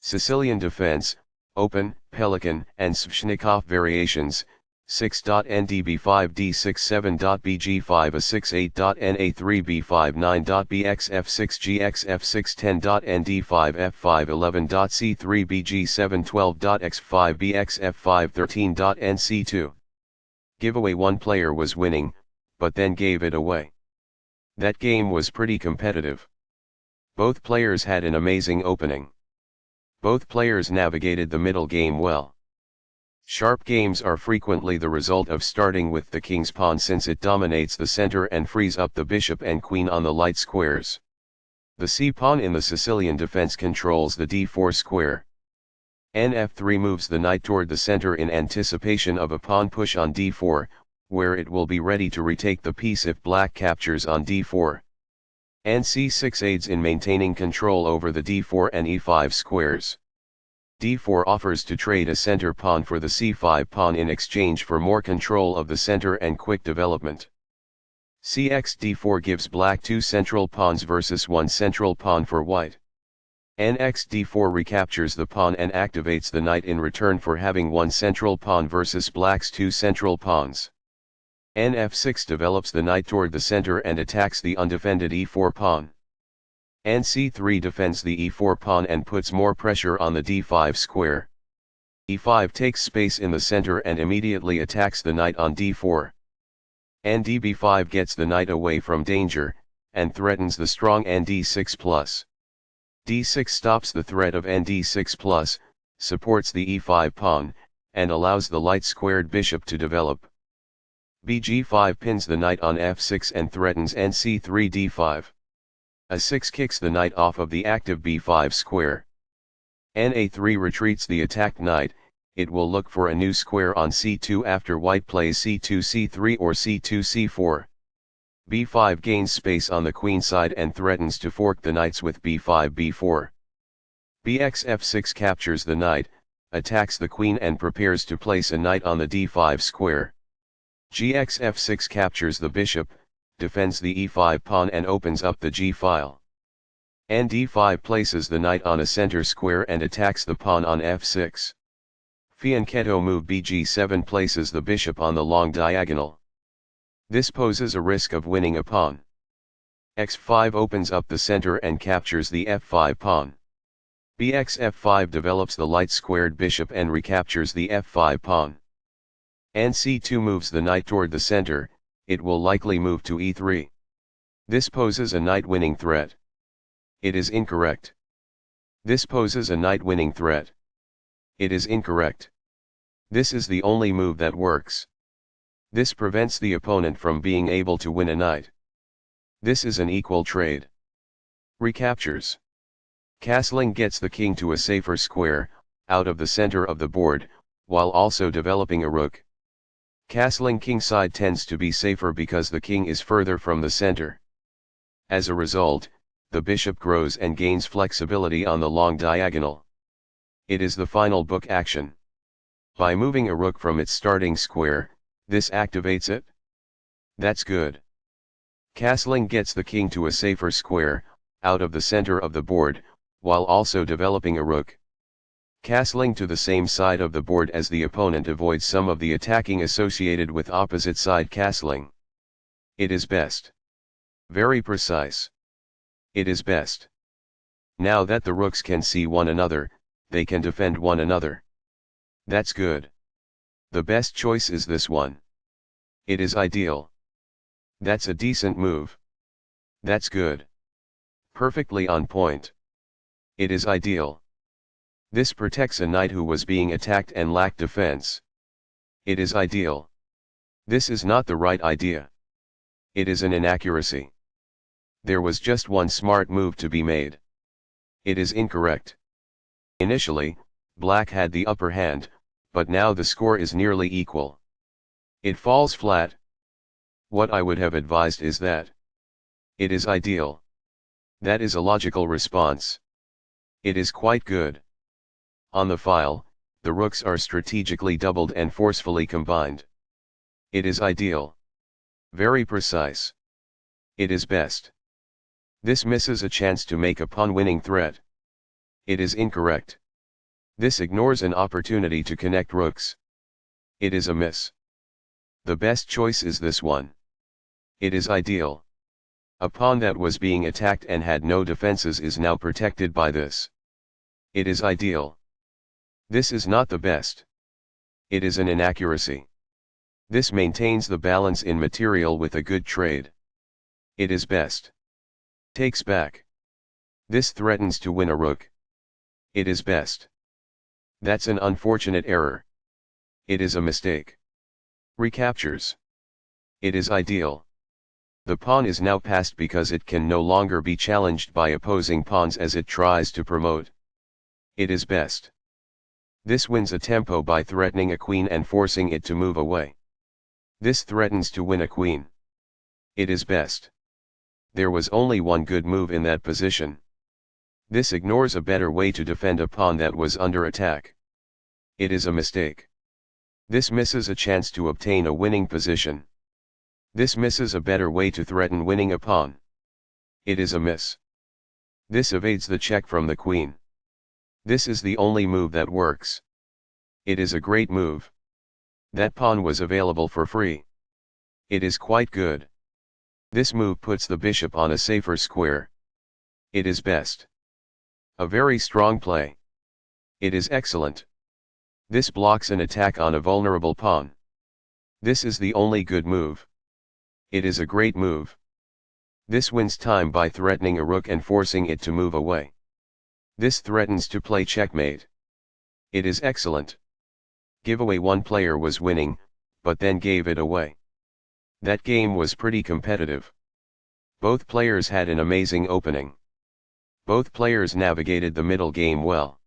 Sicilian defense, open, Pelikn and Sveshnikov variations, 6.ndb5d67.na3b5 9.bxf6gxf610.d5f511.c3bg712.x5bxf513.nc2. Giveaway: one player was winning, but then gave it away. That game was pretty competitive. Both players had an amazing opening. Both players navigated the middle game well. Sharp games are frequently the result of starting with the king's pawn, since it dominates the center and frees up the bishop and queen on the light squares. The c-pawn in the Sicilian defense controls the d4 square. Nf3 moves the knight toward the center in anticipation of a pawn push on d4, where it will be ready to retake the piece if black captures on d4. c6 aids in maintaining control over the d4 and e5 squares. d4 offers to trade a center pawn for the c5 pawn in exchange for more control of the center and quick development. Cx d4 gives black two central pawns versus one central pawn for white. Nx d4 recaptures the pawn and activates the knight in return for having one central pawn versus black's two central pawns. Nf6 develops the knight toward the center and attacks the undefended e4 pawn. c3 defends the e4 pawn and puts more pressure on the d5 square. e5 takes space in the center and immediately attacks the knight on d4. db5 gets the knight away from danger, and threatens the strong nd6+. d6 stops the threat of nd6+, supports the e5 pawn, and allows the light-squared bishop to develop. bg5 pins the knight on f6 and threatens nc3 d5. a6 kicks the knight off of the active b5 square. na3 retreats the attacked knight. It will look for a new square on c2 after white plays c2 c3 or c2 c4. b5 gains space on the queen side and threatens to fork the knights with b5 b4. bx f6 captures the knight, attacks the queen and prepares to place a knight on the d5 square. gx f6 captures the bishop, defends the e5 pawn and opens up the g-file. nd5 places the knight on a center square and attacks the pawn on f6. Fianchetto move bg7 places the bishop on the long diagonal. This poses a risk of winning a pawn. x5 opens up the center and captures the f5 pawn. bx f5 develops the light-squared bishop and recaptures the f5 pawn. nc2 moves the knight toward the center. It will likely move to e3. This poses a knight-winning threat. It is incorrect. This poses a knight-winning threat. It is incorrect. This is the only move that works. This prevents the opponent from being able to win a knight. This is an equal trade. Recaptures. Castling gets the king to a safer square, out of the center of the board, while also developing a rook. Castling kingside tends to be safer because the king is further from the center. As a result, the bishop grows and gains flexibility on the long diagonal. It is the final book action. By moving a rook from its starting square, this activates it. That's good. Castling gets the king to a safer square, out of the center of the board, while also developing a rook. Castling to the same side of the board as the opponent avoids some of the attacking associated with opposite side castling. It is best. Very precise. It is best. Now that the rooks can see one another, they can defend one another. That's good. The best choice is this one. It is ideal. That's a decent move. That's good. Perfectly on point. It is ideal. This protects a knight who was being attacked and lacked defense. It is ideal. This is not the right idea. It is an inaccuracy. There was just one smart move to be made. It is incorrect. Initially, black had the upper hand, but now the score is nearly equal. It falls flat. What I would have advised is that. It is ideal. That is a logical response. It is quite good. On the file, the rooks are strategically doubled and forcefully combined. It is ideal. Very precise. It is best. This misses a chance to make a pawn-winning threat. It is incorrect. This ignores an opportunity to connect rooks. It is a miss. The best choice is this one. It is ideal. A pawn that was being attacked and had no defenses is now protected by this. It is ideal. This is not the best. It is an inaccuracy. This maintains the balance in material with a good trade. It is best. Takes back. This threatens to win a rook. It is best. That's an unfortunate error. It is a mistake. Recaptures. It is ideal. The pawn is now passed because it can no longer be challenged by opposing pawns as it tries to promote. It is best. This wins a tempo by threatening a queen and forcing it to move away. This threatens to win a queen. It is best. There was only one good move in that position. This ignores a better way to defend a pawn that was under attack. It is a mistake. This misses a chance to obtain a winning position. This misses a better way to threaten winning a pawn. It is a miss. This evades the check from the queen. This is the only move that works. It is a great move. That pawn was available for free. It is quite good. This move puts the bishop on a safer square. It is best. A very strong play. It is excellent. This blocks an attack on a vulnerable pawn. This is the only good move. It is a great move. This wins time by threatening a rook and forcing it to move away. This threatens to play checkmate. It is excellent. Giveaway one player was winning, but then gave it away. That game was pretty competitive. Both players had an amazing opening. Both players navigated the middle game well.